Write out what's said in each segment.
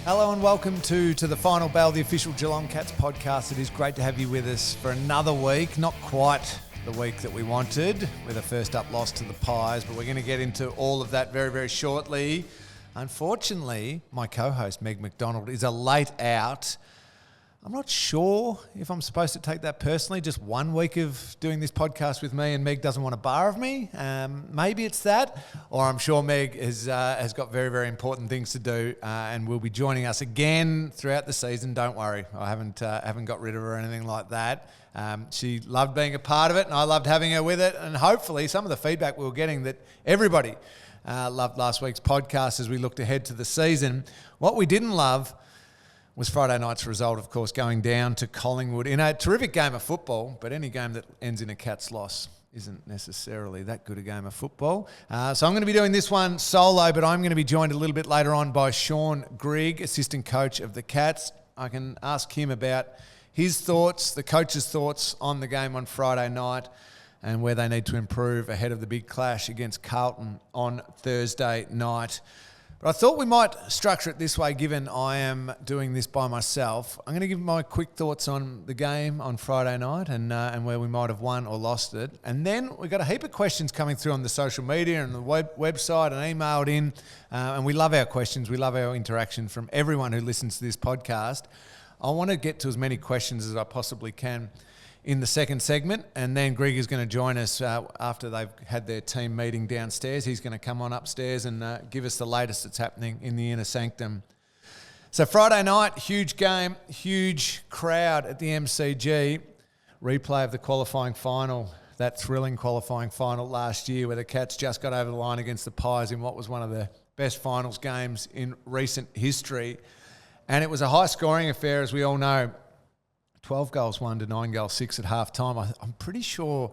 Hello and welcome to the Final Bell, the official Geelong Cats podcast. It is great to have you with us for another week. Not quite the week that we wanted with a first up loss to the Pies, but we're going to get into all of that very, very shortly. Unfortunately, my co-host Meg McDonald is a late out. I'm not sure if I'm supposed to take that personally. Just 1 week of doing this podcast with me and Meg doesn't want a bar of me. Maybe it's that. Or I'm sure Meg has got very, very important things to do and will be joining us again throughout the season. Don't worry. I haven't got rid of her or anything like that. She loved being a part of it and I loved having her with it. And hopefully some of the feedback we were getting that everybody loved last week's podcast as we looked ahead to the season. What we didn't love was Friday night's result, of course, going down to Collingwood in a terrific game of football, but any game that ends in a Cats loss isn't necessarily that good a game of football. So I'm going to be doing this one solo, but I'm going to be joined a little bit later on by Shaun Grigg, assistant coach of the Cats. I can ask him about his thoughts, the coach's thoughts on the game on Friday night and where they need to improve ahead of the big clash against Carlton on Thursday night. But I thought we might structure it this way, given I am doing this by myself. I'm going to give my quick thoughts on the game on Friday night and where we might have won or lost it. And then we've got a heap of questions coming through on the social media and the website and emailed in. And we love our questions. We love our interaction from everyone who listens to this podcast. I want to get to as many questions as I possibly can in the second segment, and then Greg is going to join us after they've had their team meeting downstairs. He's going to come on upstairs and give us the latest that's happening in the inner sanctum. So Friday night, huge game, huge crowd at the MCG. Replay of the qualifying final, that thrilling qualifying final last year where the Cats just got over the line against the Pies in what was one of the best finals games in recent history. And it was a high-scoring affair, as we all know. 12 goals 1 to 9 goals 6 at half-time. I'm pretty sure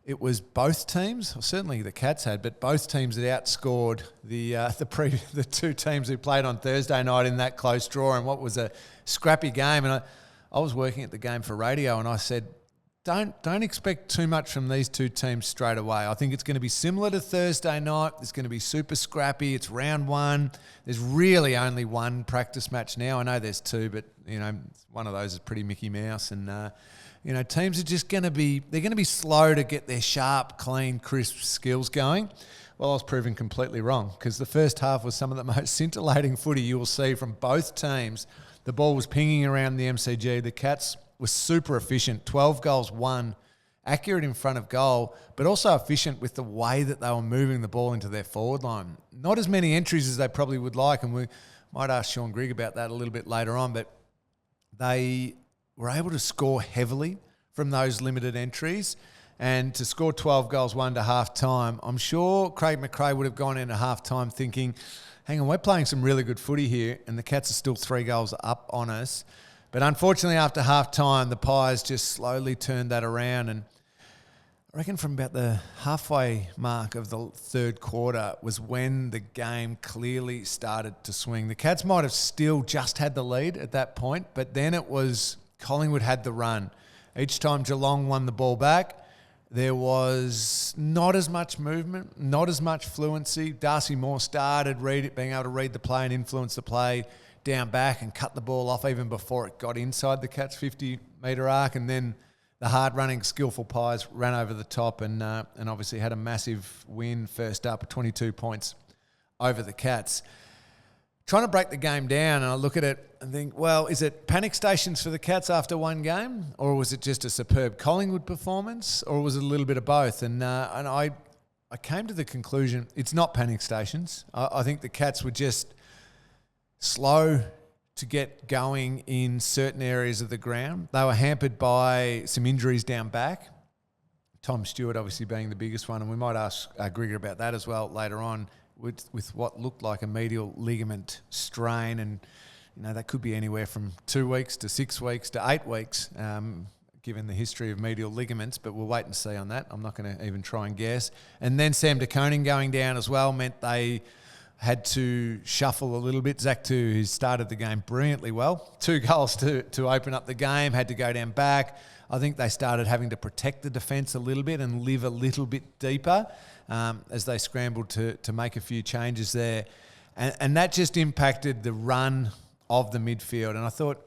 it was both teams, or certainly the Cats had, but both teams had outscored the two teams who played on Thursday night in that close draw and what was a scrappy game. And I was working at the game for radio and I said, don't expect too much from these two teams straight away. I think it's going to be similar to Thursday night. It's going to be super scrappy. It's round one. There's really only one practice match now. I know there's two, but one of those is pretty Mickey Mouse. And teams are just going to be slow to get their sharp, clean, crisp skills going. Well, I was proven completely wrong because the first half was some of the most scintillating footy you will see from both teams. The ball was pinging around the MCG. The Cats was super efficient, 12 goals won, accurate in front of goal, but also efficient with the way that they were moving the ball into their forward line. Not as many entries as they probably would like, and we might ask Shaun Grigg about that a little bit later on, but they were able to score heavily from those limited entries, and to score 12 goals won to half-time, I'm sure Craig McRae would have gone into half-time thinking, hang on, we're playing some really good footy here, and the Cats are still 3 goals up on us. But unfortunately, after half-time, the Pies just slowly turned that around. And I reckon from about the halfway mark of the third quarter was when the game clearly started to swing. The Cats might have still just had the lead at that point, but then it was Collingwood had the run. Each time Geelong won the ball back, there was not as much movement, not as much fluency. Darcy Moore started being able to read the play and influence the play down back and cut the ball off even before it got inside the Cats' 50-metre arc. And then the hard-running, skillful Pies ran over the top and obviously had a massive win first up, 22 points over the Cats. Trying to break the game down, and I look at it and think, well, is it panic stations for the Cats after one game? Or was it just a superb Collingwood performance? Or was it a little bit of both? And I came to the conclusion it's not panic stations. I think the Cats were just slow to get going in certain areas of the ground. They were hampered by some injuries down back. Tom Stewart obviously being the biggest one, and we might ask Grigger about that as well later on with what looked like a medial ligament strain, and that could be anywhere from 2 weeks to 6 weeks to 8 weeks, given the history of medial ligaments, but we'll wait and see on that. I'm not going to even try and guess. And then Sam De Koning going down as well meant they had to shuffle a little bit. Zach Tu, who started the game brilliantly well, 2 goals to open up the game, had to go down back. I think they started having to protect the defence a little bit and live a little bit deeper as they scrambled to make a few changes there. And that just impacted the run of the midfield. And I thought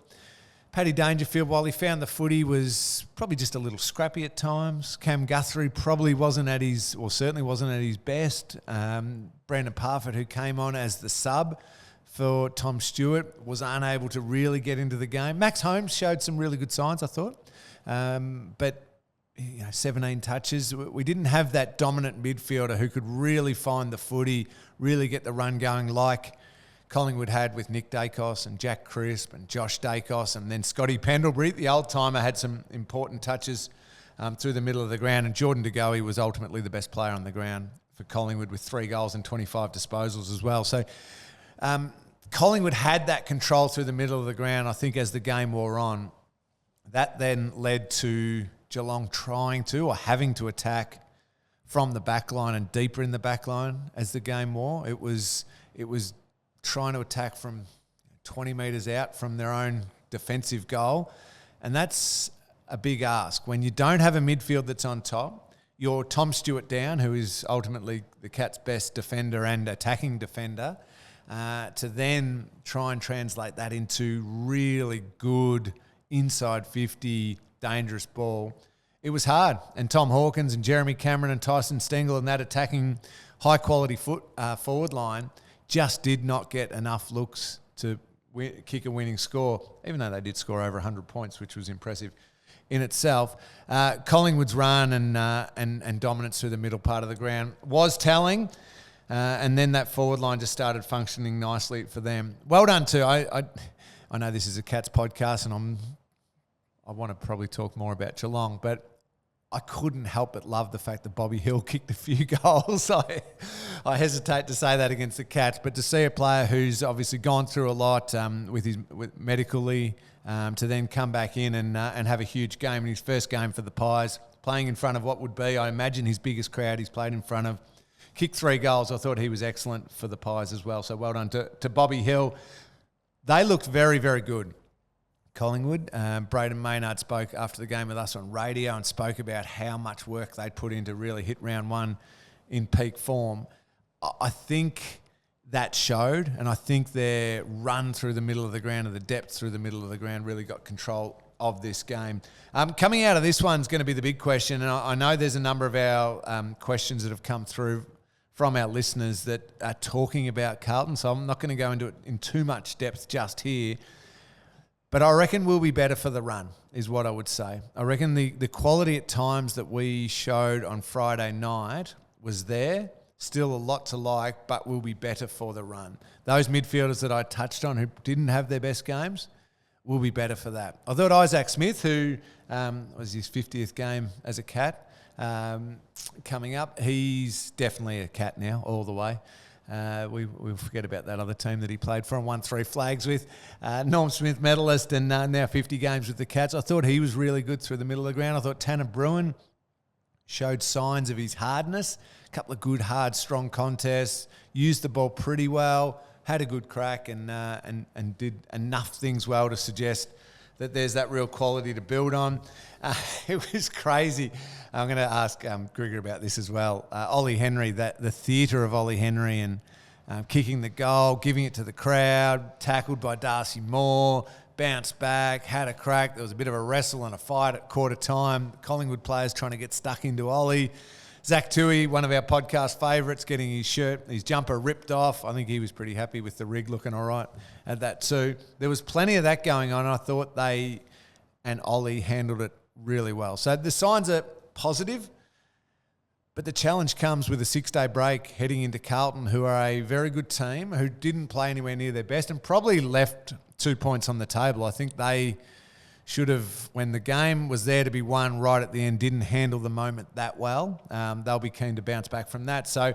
Paddy Dangerfield, while he found the footy, was probably just a little scrappy at times. Cam Guthrie probably certainly wasn't at his best. Brendan Parfitt, who came on as the sub for Tom Stewart, was unable to really get into the game. Max Holmes showed some really good signs, I thought. But 17 touches. We didn't have that dominant midfielder who could really find the footy, really get the run going like Collingwood had with Nick Dacos and Jack Crisp and Josh Dacos, and then Scotty Pendlebury, the old-timer, had some important touches through the middle of the ground, and Jordan De Goey was ultimately the best player on the ground for Collingwood with 3 goals and 25 disposals as well. So Collingwood had that control through the middle of the ground, I think, as the game wore on. That then led to Geelong trying to or having to attack from the back line and deeper in the back line as the game wore. It was trying to attack from 20 metres out from their own defensive goal. And that's a big ask. When you don't have a midfield that's on top, you're Tom Stewart down, who is ultimately the Cats' best defender and attacking defender, to then try and translate that into really good inside 50 dangerous ball. It was hard. And Tom Hawkins and Jeremy Cameron and Tyson Stengel and that attacking high-quality forward line just did not get enough looks to kick a winning score, even though they did score over 100 points, which was impressive in itself. Collingwood's run and dominance through the middle part of the ground was telling, and then that forward line just started functioning nicely for them. Well done too. I know this is a Cats podcast, and I want to probably talk more about Geelong, but I couldn't help but love the fact that Bobby Hill kicked a few goals. I hesitate to say that against the Cats, but to see a player who's obviously gone through a lot with medically, to then come back in and have a huge game in his first game for the Pies, playing in front of what would be, I imagine, his biggest crowd he's played in front of, kicked 3 goals. I thought he was excellent for the Pies as well. So well done to Bobby Hill. They looked very, very good. Collingwood. Braden Maynard spoke after the game with us on radio and spoke about how much work they'd put in to really hit round 1 in peak form. I think that showed, and I think their run through the middle of the ground and the depth through the middle of the ground really got control of this game. Coming out of this one's going to be the big question, and I know there's a number of our questions that have come through from our listeners that are talking about Carlton, so I'm not going to go into it in too much depth just here. But I reckon we'll be better for the run, is what I would say. I reckon the quality at times that we showed on Friday night was there. Still a lot to like, but we'll be better for the run. Those midfielders that I touched on who didn't have their best games will be better for that. I thought Isaac Smith, who was his 50th game as a Cat coming up, he's definitely a Cat now all the way. We'll forget about that other team that he played for and won 3 flags with. Norm Smith medalist and now 50 games with the Cats. I thought he was really good through the middle of the ground. I thought Tanner Bruin showed signs of his hardness. A couple of good, hard, strong contests. Used the ball pretty well. Had a good crack and did enough things well to suggest that there's that real quality to build on. It was crazy. I'm going to ask Grigger about this as well. Ollie Henry, the theatre of Ollie Henry and kicking the goal, giving it to the crowd, tackled by Darcy Moore, bounced back, had a crack. There was a bit of a wrestle and a fight at quarter time. Collingwood players trying to get stuck into Ollie. Zach Toohey, one of our podcast favourites, getting his jumper ripped off. I think he was pretty happy with the rig looking all right at that too. There was plenty of that going on, and I thought they and Ollie handled it really well. So the signs are positive, but the challenge comes with a 6-day break heading into Carlton, who are a very good team, who didn't play anywhere near their best and probably left 2 points on the table. I think they should have, when the game was there to be won right at the end, didn't handle the moment that well. They'll be keen to bounce back from that. So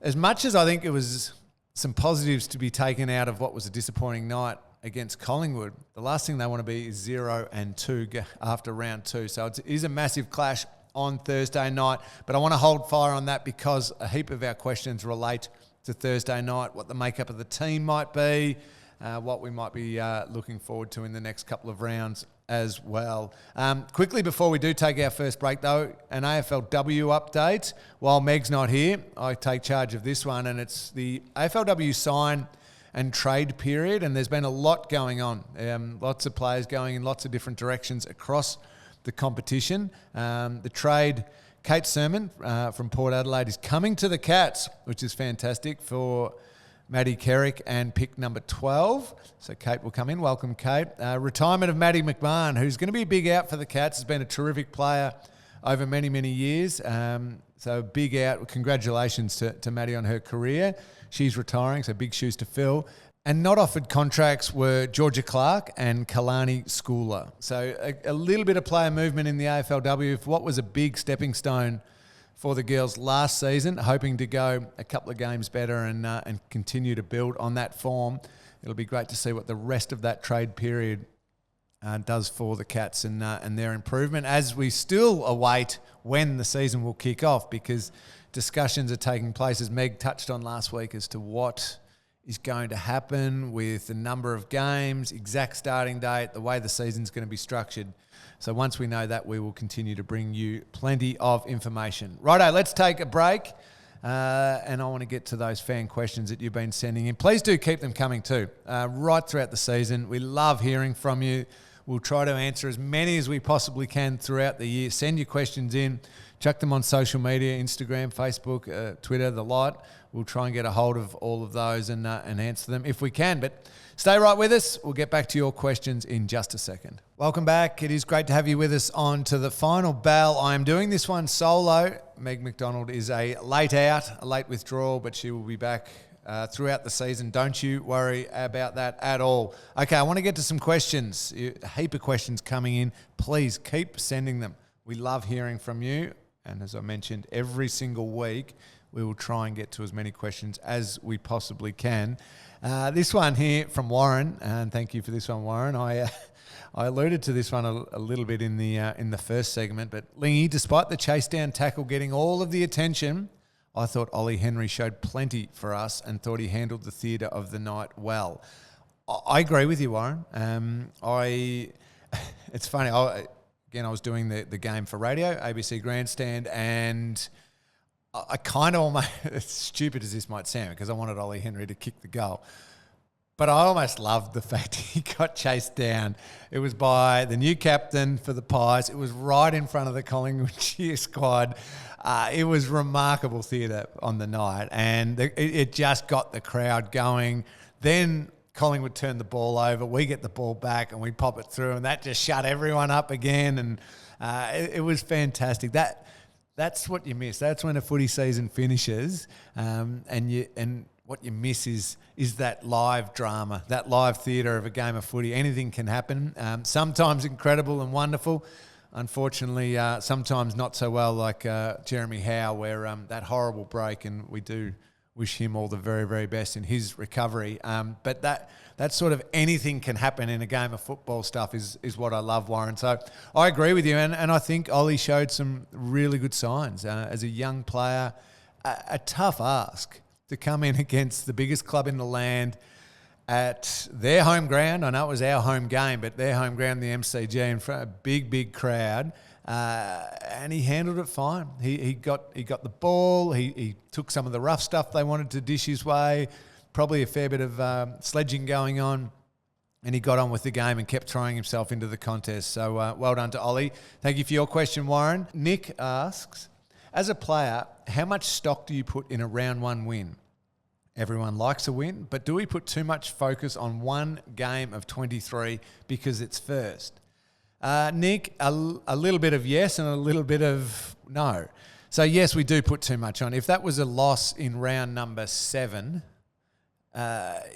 as much as I think it was some positives to be taken out of what was a disappointing night against Collingwood, the last thing they want to be is 0-2 after round 2. So it is a massive clash on Thursday night, but I want to hold fire on that because a heap of our questions relate to Thursday night, what the makeup of the team might be, what we might be looking forward to in the next couple of rounds as well. Quickly, before we do take our first break though, an AFLW update. While Meg's not here, I take charge of this one, and it's the AFLW sign and trade period, and there's been a lot going on. Lots of players going in lots of different directions across the competition. The trade, Kate Sermon from Port Adelaide is coming to the Cats, which is fantastic for Maddie Kerrick and pick number 12. So Kate will come in. Welcome, Kate. Retirement of Meg McDonald, who's going to be a big out for the Cats, has been a terrific player over many, many years. So big out. Congratulations to Maddie on her career. She's retiring, so big shoes to fill. And not offered contracts were Georgia Clark and Kalani Schooler. So a little bit of player movement in the AFLW. For what was a big stepping stone for the girls last season, hoping to go a couple of games better and continue to build on that form. It'll be great to see what the rest of that trade period does for the Cats and their improvement, as we still await when the season will kick off, because discussions are taking place, as Meg touched on last week, as to what is going to happen with the number of games, exact starting date, the way the season's going to be structured. So once we know that, we will continue to bring you plenty of information. Righto, let's take a break. And I want to get to those fan questions that you've been sending in. Please do keep them coming too, right throughout the season. We love hearing from you. We'll try to answer as many as we possibly can throughout the year. Send your questions in. Chuck them on social media, Instagram, Facebook, Twitter, the lot. We'll try and get a hold of all of those and answer them if we can. But stay right with us. We'll get back to your questions in just a second. Welcome back. It is great to have you with us on to the final bell. I am doing this one solo. Meg McDonald is a late out, a late withdrawal, but she will be back throughout the season. Don't you worry about that at all. Okay, I want to get to some questions. A heap of questions coming in. Please keep sending them. We love hearing from you. And as I mentioned, every single week, we will try and get to as many questions as we possibly can. This one here from Warren, and thank you for this one, Warren. I alluded to this one a little bit in the first segment, but Lingy, despite the chase down tackle getting all of the attention, I thought Ollie Henry showed plenty for us and thought he handled the theatre of the night well. I agree with you, Warren. It's funny. I was doing the game for radio, ABC Grandstand, and I kind of almost, as stupid as this might sound, because I wanted Ollie Henry to kick the goal, but I almost loved the fact he got chased down. It was by the new captain for the Pies. It was right in front of the Collingwood cheer squad. It was remarkable theatre on the night, and it just got the crowd going. Then Collingwood turned the ball over, we get the ball back and we pop it through, and that just shut everyone up again, and it was fantastic. That's what you miss. That's when a footy season finishes, and what you miss is that live drama, that live theatre of a game of footy. Anything can happen, sometimes incredible and wonderful. Unfortunately, sometimes not so well, like Jeremy Howe, where that horrible break, and we do wish him all the very, very best in his recovery. But that sort of anything can happen in a game of football stuff is what I love, Warren. So I agree with you, and I think Ollie showed some really good signs as a young player. A tough ask to come in against the biggest club in the land at their home ground. I know it was our home game, but their home ground, the MCG, in front of a big, big crowd. And he handled it fine. He got the ball. He took some of the rough stuff they wanted to dish his way. Probably a fair bit of sledging going on, and he got on with the game and kept throwing himself into the contest. So well done to Ollie. Thank you for your question, Warren. Nick asks, as a player, how much stock do you put in a round one win? Everyone likes a win, but do we put too much focus on one game of 23 because it's first? Nick, a little bit of yes and a little bit of no. So yes, we do put too much on. If that was a loss in round number 7,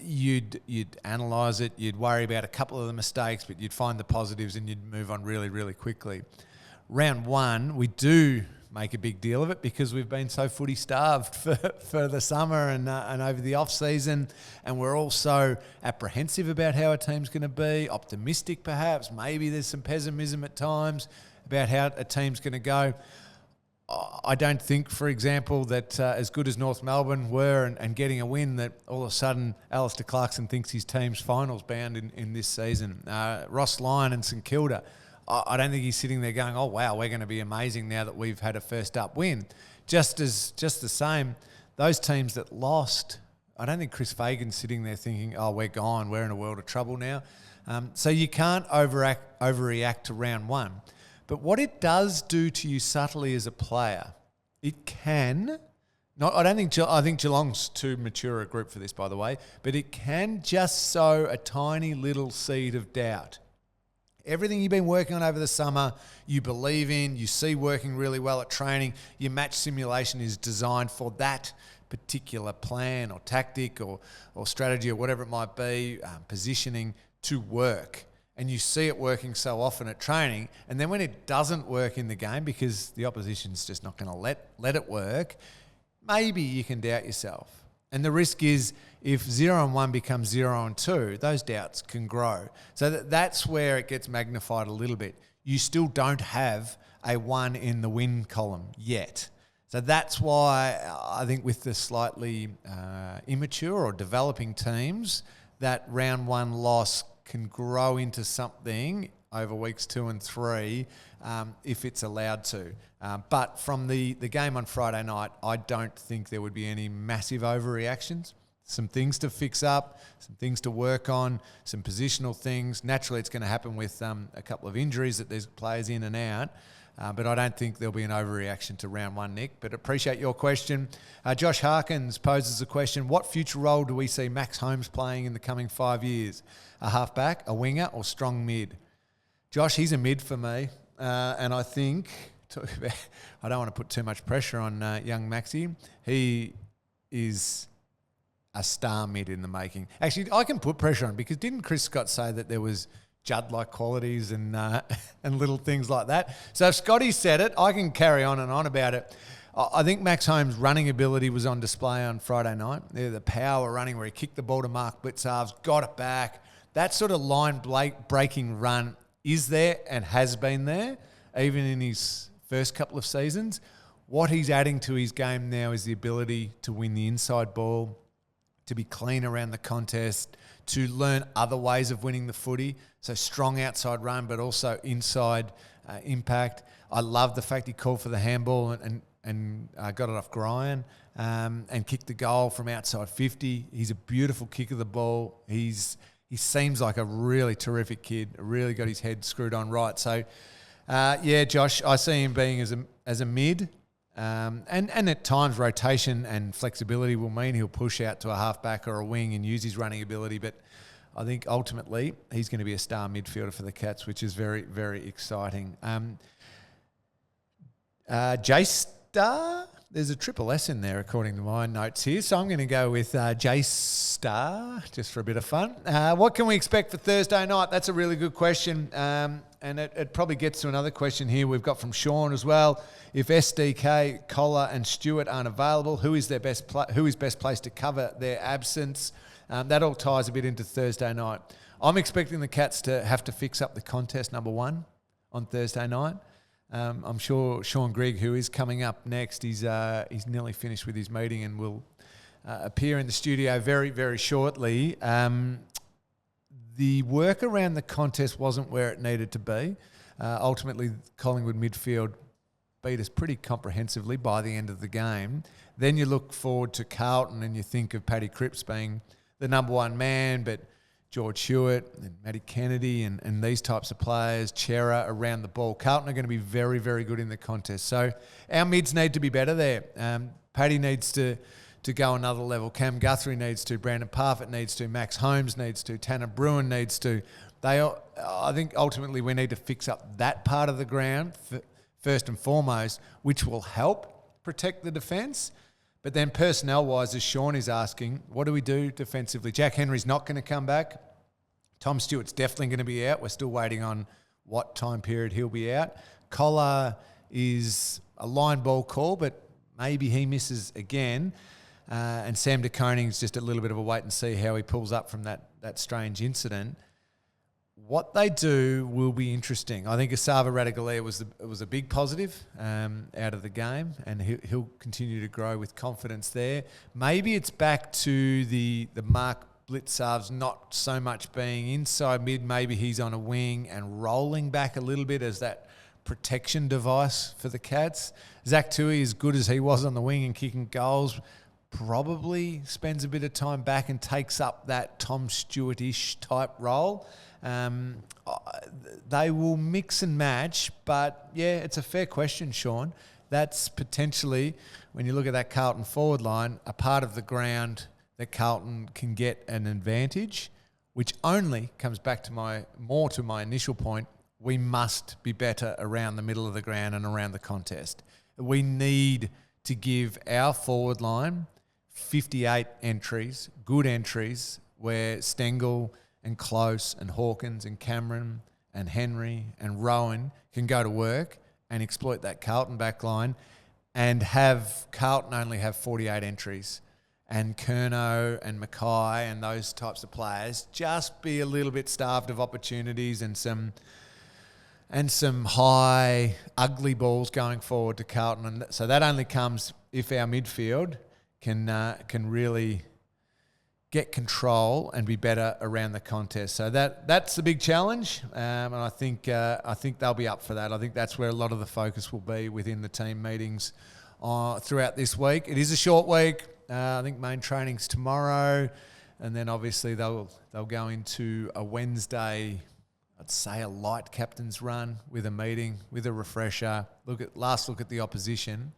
you'd analyse it, you'd worry about a couple of the mistakes, but you'd find the positives and you'd move on really, really quickly. Round 1, we do make a big deal of it because we've been so footy starved for the summer and over the off season, and we're all so apprehensive about how a team's going to be, optimistic perhaps, maybe there's some pessimism at times about how a team's going to go. I don't think, for example, that as good as North Melbourne were and getting a win, that all of a sudden Alistair Clarkson thinks his team's finals bound in this season. Ross Lyon and St Kilda, I don't think he's sitting there going, oh, wow, we're going to be amazing now that we've had a first-up win. Just the same, those teams that lost I don't think Chris Fagan's sitting there thinking, oh, we're gone, we're in a world of trouble now. So you can't overreact to round one. But what it does do to you subtly as a player, it can, I think Geelong's too mature a group for this, by the way, but it can just sow a tiny little seed of doubt. Everything you've been working on over the summer, you believe in, you see working really well at training, your match simulation is designed for that particular plan or tactic or strategy or whatever it might be, positioning to work. And you see it working so often at training, and then when it doesn't work in the game because the opposition's just not going to let it work, maybe you can doubt yourself. And the risk is if 0 and 1 becomes 0 and 2, those doubts can grow. So that's where it gets magnified a little bit. You still don't have a 1 in the win column yet. So that's why I think with the slightly immature or developing teams, that round 1 loss can grow into something over weeks 2 and 3 if it's allowed to. But from the game on Friday night, I don't think there would be any massive overreactions. Some things to fix up, some things to work on, some positional things. Naturally, it's going to happen with a couple of injuries that there's players in and out. But I don't think there'll be an overreaction to round 1, Nick. But appreciate your question. Josh Harkins poses a question. What future role do we see Max Holmes playing in the coming 5 years? A halfback, a winger, or strong mid? Josh, he's a mid for me. And I think, I don't want to put too much pressure on young Maxi. He is a star mid in the making. Actually, I can put pressure on because didn't Chris Scott say that there was Judd-like qualities and little things like that? So if Scotty said it, I can carry on and on about it. I think Max Holmes' running ability was on display on Friday night. The power running where he kicked the ball to Mark Blitzarves, got it back. That sort of line-breaking run is there and has been there, even in his first couple of seasons. What he's adding to his game now is the ability to win the inside ball, to be clean around the contest, to learn other ways of winning the footy. So strong outside run, but also inside impact. I love the fact he called for the handball and got it off Gryan and kicked the goal from outside 50. He's a beautiful kick of the ball. He seems like a really terrific kid, really got his head screwed on right. So, Josh, I see him being as a mid. And at times rotation and flexibility will mean he'll push out to a halfback or a wing and use his running ability. But I think ultimately he's going to be a star midfielder for the Cats, which is very, very exciting. J-Star, there's a triple S in there according to my notes here. So I'm going to go with J-Star just for a bit of fun. What can we expect for Thursday night? That's a really good question. And it probably gets to another question here we've got from Shaun as well. If SDK, Collar and Stewart aren't available, who is best placed to cover their absence? That all ties a bit into Thursday night. I'm expecting the Cats to have to fix up the contest number 1 on Thursday night. I'm sure Shaun Grigg, who is coming up next, he's nearly finished with his meeting and will appear in the studio very, very shortly. The work around the contest wasn't where it needed to be. Ultimately, Collingwood midfield beat us pretty comprehensively by the end of the game. Then you look forward to Carlton and you think of Paddy Cripps being the number 1 man, but George Hewitt and Matty Kennedy and these types of players, Chera around the ball. Carlton are going to be very, very good in the contest. So our mids need to be better there. Paddy needs to go another level. Cam Guthrie needs to. Brandon Parfitt needs to. Max Holmes needs to. Tanner Bruin needs to. I think ultimately we need to fix up that part of the ground first and foremost, which will help protect the defence. But then personnel-wise, as Shaun is asking, what do we do defensively? Jack Henry's not going to come back. Tom Stewart's definitely going to be out. We're still waiting on what time period he'll be out. Collar is a line ball call, but maybe he misses again. And Sam DeConing's just a little bit of a wait and see how he pulls up from that strange incident. What they do will be interesting. I think Asava Ratugolea was a big positive out of the game, and he'll continue to grow with confidence there. Maybe it's back to the Mark Blitzarves not so much being inside mid. Maybe he's on a wing and rolling back a little bit as that protection device for the Cats. Zach Tui, as good as he was on the wing and kicking goals, probably spends a bit of time back and takes up that Tom Stewart-ish type role. They will mix and match, but yeah, it's a fair question, Shaun. That's potentially, when you look at that Carlton forward line, a part of the ground that Carlton can get an advantage, which only comes back to my initial point. We must be better around the middle of the ground and around the contest. We need to give our forward line 58 entries, good entries, where Stengel and Close and Hawkins and Cameron and Henry and Rowan can go to work and exploit that Carlton back line, and have Carlton only have 48 entries, and Curnow and Mackay and those types of players just be a little bit starved of opportunities and some high, ugly balls going forward to Carlton. And so that only comes if our midfield can really get control and be better around the contest. So that's the big challenge, and I think they'll be up for that. I think that's where a lot of the focus will be within the team meetings throughout this week. It is a short week. I think main training's tomorrow, and then obviously they'll go into a Wednesday, I'd say a light captain's run with a meeting, with a refresher, look at the opposition,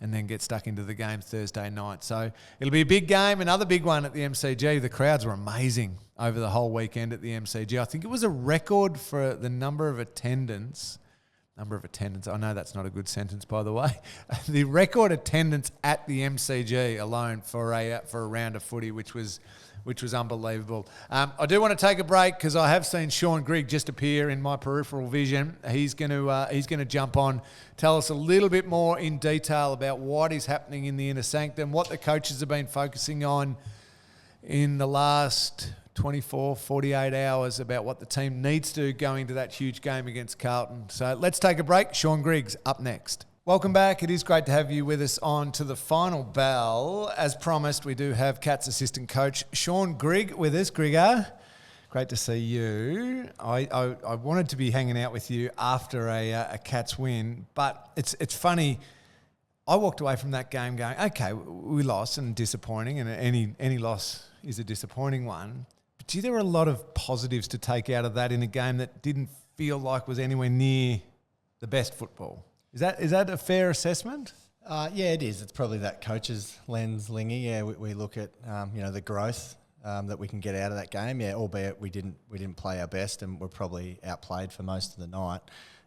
and then get stuck into the game Thursday night. So it'll be a big game, another big one at the MCG. The crowds were amazing over the whole weekend at the MCG. I think it was a record for the number of attendance. I know that's not a good sentence, by the way. The record attendance at the MCG alone for a round of footy, which was unbelievable. I do want to take a break because I have seen Shaun Grigg just appear in my peripheral vision. He's going to jump on, tell us a little bit more in detail about what is happening in the inner sanctum, what the coaches have been focusing on in the last 24, 48 hours about what the team needs to do going into that huge game against Carlton. So let's take a break. Shaun Grigg's up next. Welcome back. It is great to have you with us on to the final bell. As promised, we do have Cats assistant coach Shaun Grigg with us. Grigger, great to see you. I wanted to be hanging out with you after a Cats win, but it's funny. I walked away from that game going, okay, we lost and disappointing, and any loss is a disappointing one. But gee, there were a lot of positives to take out of that in a game that didn't feel like was anywhere near the best football. Is that a fair assessment? Yeah, it is. It's probably that coach's lens, Lingy. Yeah, we look at the growth that we can get out of that game. Yeah, albeit we didn't play our best and were probably outplayed for most of the night.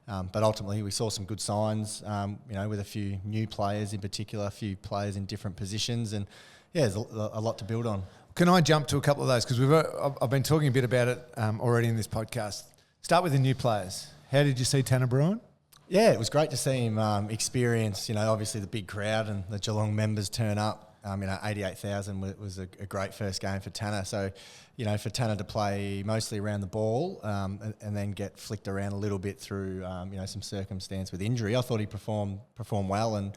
But ultimately, we saw some good signs. With a few new players in particular, a few players in different positions, and yeah, there's a lot to build on. Can I jump to a couple of those because I've been talking a bit about it already in this podcast. Start with the new players. How did you see Tanner Bruin? Yeah, it was great to see him experience, obviously the big crowd and the Geelong members turn up. 88,000 was a great first game for Tanner. So, for Tanner to play mostly around the ball and then get flicked around a little bit through, some circumstance with injury, I thought he performed well and,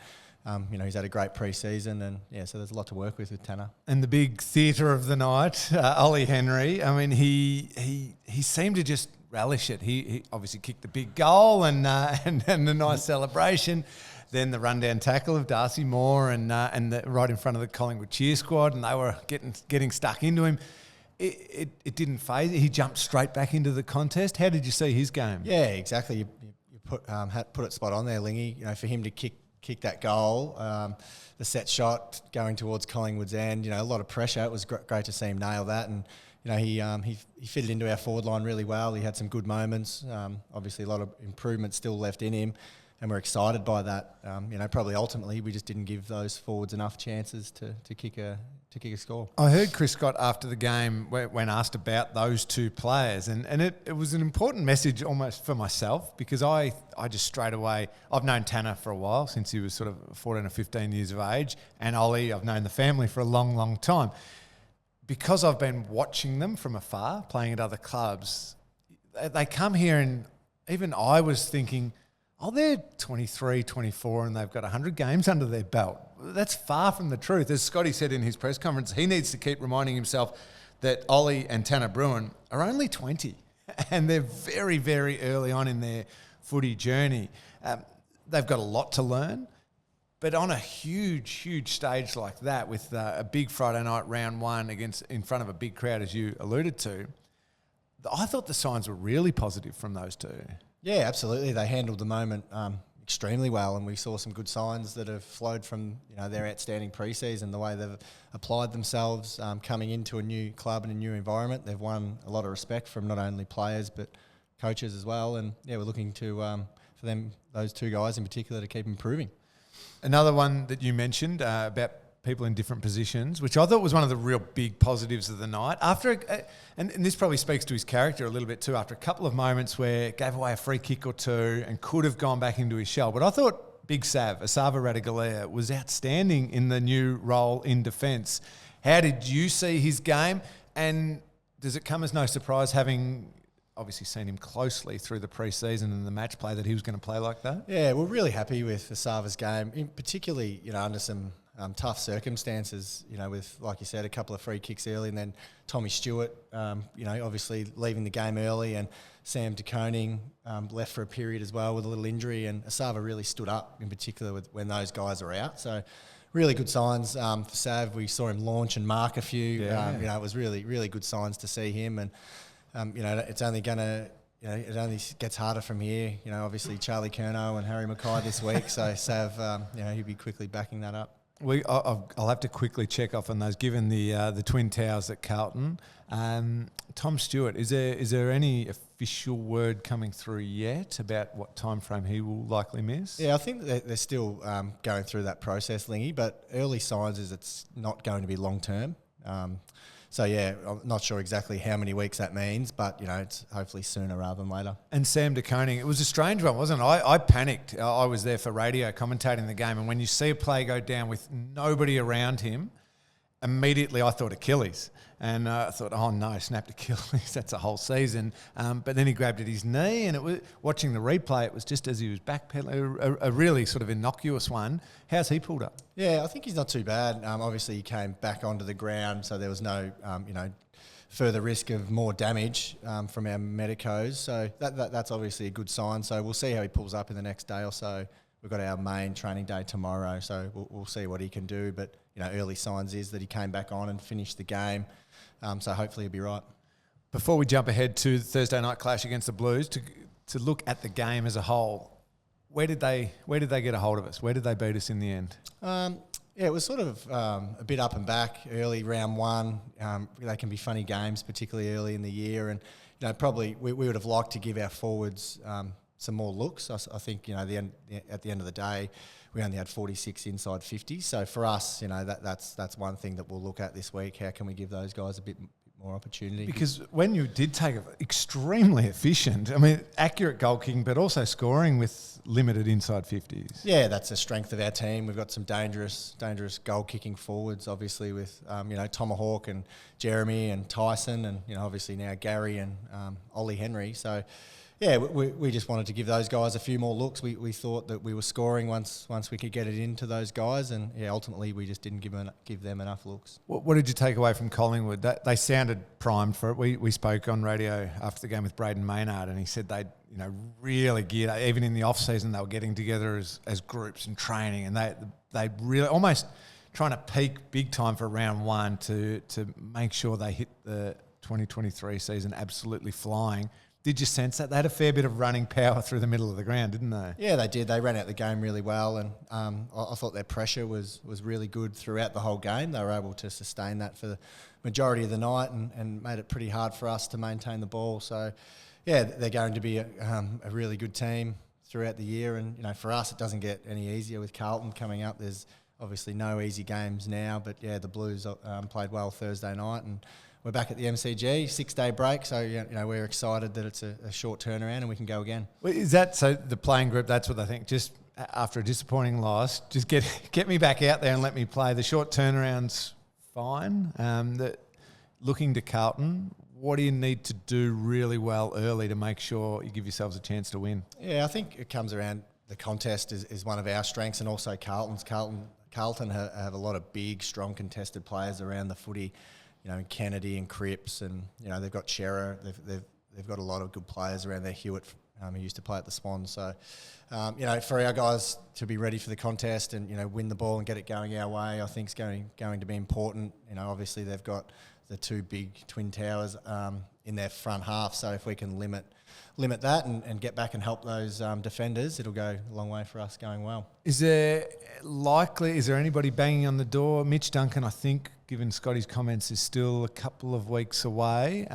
he's had a great pre-season and, so there's a lot to work with Tanner. And the big theatre of the night, Ollie Henry, I mean, he seemed to just relish it. He obviously kicked the big goal and the nice celebration. Then the rundown tackle of Darcy Moore and right in front of the Collingwood cheer squad, and they were getting stuck into him. It didn't faze. He jumped straight back into the contest. How did you see his game? Yeah, exactly. You put it spot on there, Lingy. For him to kick that goal, the set shot going towards Collingwood's end. A lot of pressure. It was great to see him nail that and. He fitted into our forward line really well. He had some good moments. Obviously, a lot of improvement still left in him, and we're excited by that. Probably ultimately we just didn't give those forwards enough chances to kick a score. I heard Chris Scott after the game when asked about those two players, and it was an important message almost for myself because I just straight away, I've known Tanner for a while, since he was sort of 14 or 15 years of age, and Ollie, I've known the family for a long, long time. Because I've been watching them from afar, playing at other clubs, they come here and even I was thinking, they're 23, 24 and they've got 100 games under their belt. That's far from the truth. As Scotty said in his press conference, he needs to keep reminding himself that Ollie and Tanner Bruin are only 20 and they're very, very early on in their footy journey. They've got a lot to learn. But on a huge stage like that, with a big Friday night round one in front of a big crowd, as you alluded to, I thought the signs were really positive from those two. Yeah, absolutely. They handled the moment extremely well, and we saw some good signs that have flowed from their outstanding pre-season, the way they've applied themselves coming into a new club and a new environment. They've won a lot of respect from not only players but coaches as well, and we're looking to for those two guys in particular, to keep improving. Another one that you mentioned about people in different positions, which I thought was one of the real big positives of the night. And this probably speaks to his character a little bit too, after a couple of moments where gave away a free kick or two and could have gone back into his shell. But I thought Big Sav, Asava Radigalea, was outstanding in the new role in defence. How did you see his game? And does it come as no surprise, having obviously seen him closely through the pre-season and the match play, that he was going to play like that? Yeah, we're really happy with Asava's game, particularly under some tough circumstances, with, like you said, a couple of free kicks early, and then Tommy Stewart, obviously leaving the game early, and Sam de Koning left for a period as well with a little injury, and Asava really stood up, in particular when those guys are out. So really good signs for Sav. We saw him launch and mark a few. It was really good signs to see him, and it's only going to, it only gets harder from here. Obviously Charlie Curnow and Harry Mackay this week. So Sav, he'll be quickly backing that up. I'll have to quickly check off on those, given the Twin Towers at Carlton. Tom Stewart, is there any official word coming through yet about what time frame he will likely miss? Yeah, I think they're still going through that process, Lingy, but early signs is it's not going to be long term. So, I'm not sure exactly how many weeks that means, but, it's hopefully sooner rather than later. And Sam de Koning, it was a strange one, wasn't it? I panicked. I was there for radio commentating the game, and when you see a play go down with nobody around him, immediately I thought Achilles. And I thought, oh no, snapped Achilles, that's a whole season. But then he grabbed at his knee, and it was, watching the replay, it was just as he was backpedaling, a really sort of innocuous one. How's he pulled up? Yeah, I think he's not too bad. Obviously, he came back onto the ground, so there was no, further risk of more damage from our medicos. So that's obviously a good sign. So we'll see how he pulls up in the next day or so. We've got our main training day tomorrow, so we'll see what he can do. But, early signs is that he came back on and finished the game. So hopefully he'll be right. Before we jump ahead to the Thursday night clash against the Blues, to look at the game as a whole, where did they get a hold of us? Where did they beat us in the end? It was sort of a bit up and back early round one. They can be funny games, particularly early in the year. And, probably we would have liked to give our forwards some more looks. I think, at the end of the day, we only had 46 inside 50. So for us, that's one thing that we'll look at this week. How can we give those guys a bit more opportunity? Because when you did take it, extremely efficient. I mean, accurate goal kicking, but also scoring with limited inside 50s. Yeah, that's a strength of our team. We've got some dangerous goal kicking forwards, obviously with Tomahawk and Jeremy and Tyson, and obviously now Gary and Ollie Henry. So. Yeah, we just wanted to give those guys a few more looks. We thought that we were scoring once we could get it into those guys, and ultimately we just didn't give them enough looks. What did you take away from Collingwood? They sounded primed for it. We spoke on radio after the game with Braden Maynard, and he said they'd really geared up. Even in the off season, they were getting together as groups and training, and they really almost trying to peak big time for round one to make sure they hit the 2023 season absolutely flying. Did you sense that? They had a fair bit of running power through the middle of the ground, didn't they? Yeah, they did. They ran out the game really well, and I thought their pressure was really good throughout the whole game. They were able to sustain that for the majority of the night and made it pretty hard for us to maintain the ball. So, yeah, they're going to be a really good team throughout the year. And, for us, it doesn't get any easier with Carlton coming up. There's obviously no easy games now, but, yeah, the Blues played well Thursday night, and we're back at the MCG, 6-day break, so we're excited that it's a short turnaround and we can go again. Well, is that so? The playing group, that's what I think. Just after a disappointing loss, just get me back out there and let me play. The short turnaround's fine. Looking to Carlton, what do you need to do really well early to make sure you give yourselves a chance to win? Yeah, I think it comes around the contest is one of our strengths, and also Carlton's. Carlton have a lot of big, strong contested players around the footy. Kennedy and Cripps, and they've got Shearer. They've got a lot of good players around there. Hewitt He used to play at the Swans. So, for our guys to be ready for the contest and, win the ball and get it going our way, I think is going to be important. Obviously they've got the two big twin towers in their front half. So if we can limit that and get back and help those defenders, it'll go a long way for us going well. Is there anybody banging on the door? Mitch Duncan, I think, given Scotty's comments, is still a couple of weeks away.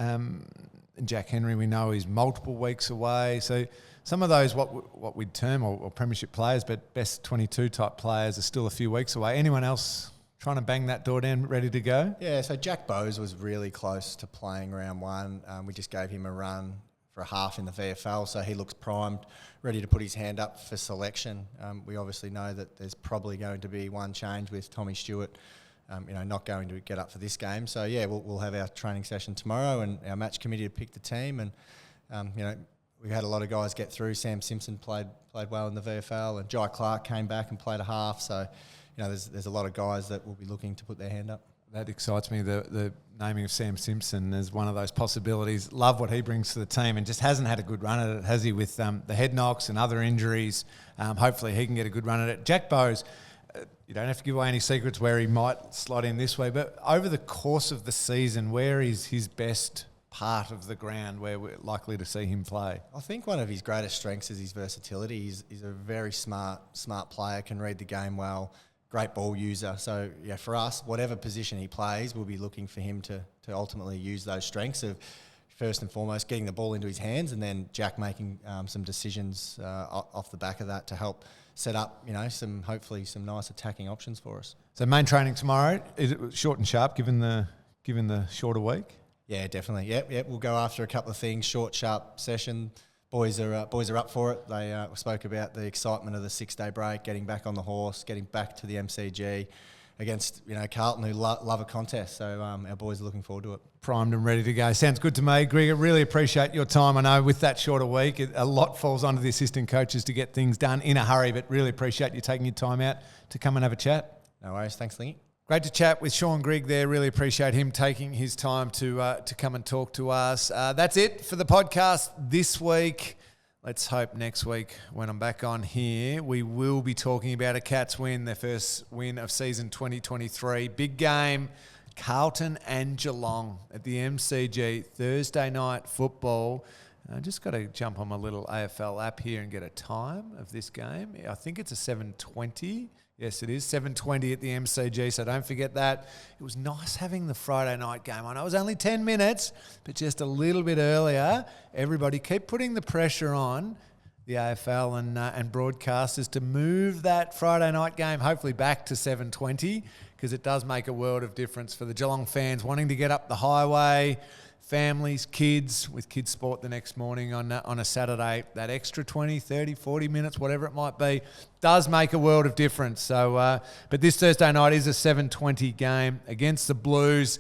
Jack Henry, we know, is multiple weeks away. So some of those, what we'd term or premiership players, but best 22 type players are still a few weeks away. Anyone else trying to bang that door down, ready to go? Yeah, so Jack Bowes was really close to playing round one. We just gave him a run for a half in the VFL, so he looks primed, ready to put his hand up for selection. We obviously know that there's probably going to be one change with Tommy Stewart, not going to get up for this game. So, yeah, we'll have our training session tomorrow and our match committee to pick the team. And, we had a lot of guys get through. Sam Simpson played well in the VFL, and Jai Clark came back and played a half. So, there's a lot of guys that will be looking to put their hand up. That excites me, the naming of Sam Simpson as one of those possibilities. Love what he brings to the team and just hasn't had a good run at it, has he, with the head knocks and other injuries. Hopefully he can get a good run at it. Jack Bowes, you don't have to give away any secrets where he might slot in this way, but over the course of the season, where is his best part of the ground where we're likely to see him play? I think one of his greatest strengths is his versatility. He's a very smart player, can read the game well, great ball user. So, yeah, for us, whatever position he plays, we'll be looking for him to ultimately use those strengths of, first and foremost, getting the ball into his hands, and then Jack making some decisions off the back of that to help set up, hopefully some nice attacking options for us. So main training tomorrow, is it short and sharp given the shorter week? Yeah, definitely. Yep. We'll go after a couple of things, short, sharp session. Boys are up for it. They spoke about the excitement of the 6-day break, getting back on the horse, getting back to the MCG against Carlton, who love a contest. So our boys are looking forward to it. Primed and ready to go. Sounds good to me, Grigg. I really appreciate your time. I know with that shorter week, a lot falls onto the assistant coaches to get things done in a hurry, but really appreciate you taking your time out to come and have a chat. No worries. Thanks, Lingy. Great to chat with Shaun Grigg there. Really appreciate him taking his time to come and talk to us. That's it for the podcast this week. Let's hope next week when I'm back on here, we will be talking about a Cats win, their first win of season 2023. Big game, Carlton and Geelong at the MCG, Thursday night football. I just got to jump on my little AFL app here and get a time of this game. I think it's a 7:20. Yes, it is 7:20 at the MCG, so don't forget that. It was nice having the Friday night game. I know it was only 10 minutes, but just a little bit earlier. Everybody keep putting the pressure on the AFL and broadcasters to move that Friday night game hopefully back to 7:20, because it does make a world of difference for the Geelong fans wanting to get up the highway, families, kids, with kids sport the next morning on a Saturday. That extra 20, 30, 40 minutes, whatever it might be, does make a world of difference. So, but this Thursday night is a 7:20 game against the Blues.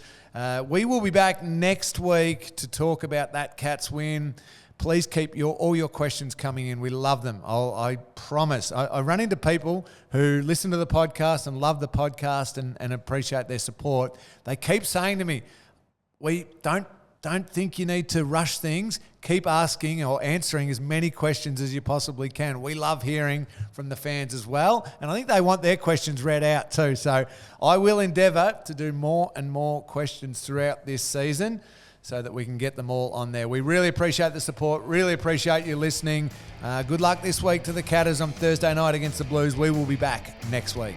We will be back next week to talk about that Cats win. Please keep all your questions coming in. We love them. I promise. I run into people who listen to the podcast and love the podcast and appreciate their support. They keep saying to me, we don't think you need to rush things. Keep asking or answering as many questions as you possibly can. We love hearing from the fans as well. And I think they want their questions read out too. So I will endeavour to do more and more questions throughout this season so that we can get them all on there. We really appreciate the support. Really appreciate you listening. Good luck this week to the Catters on Thursday night against the Blues. We will be back next week.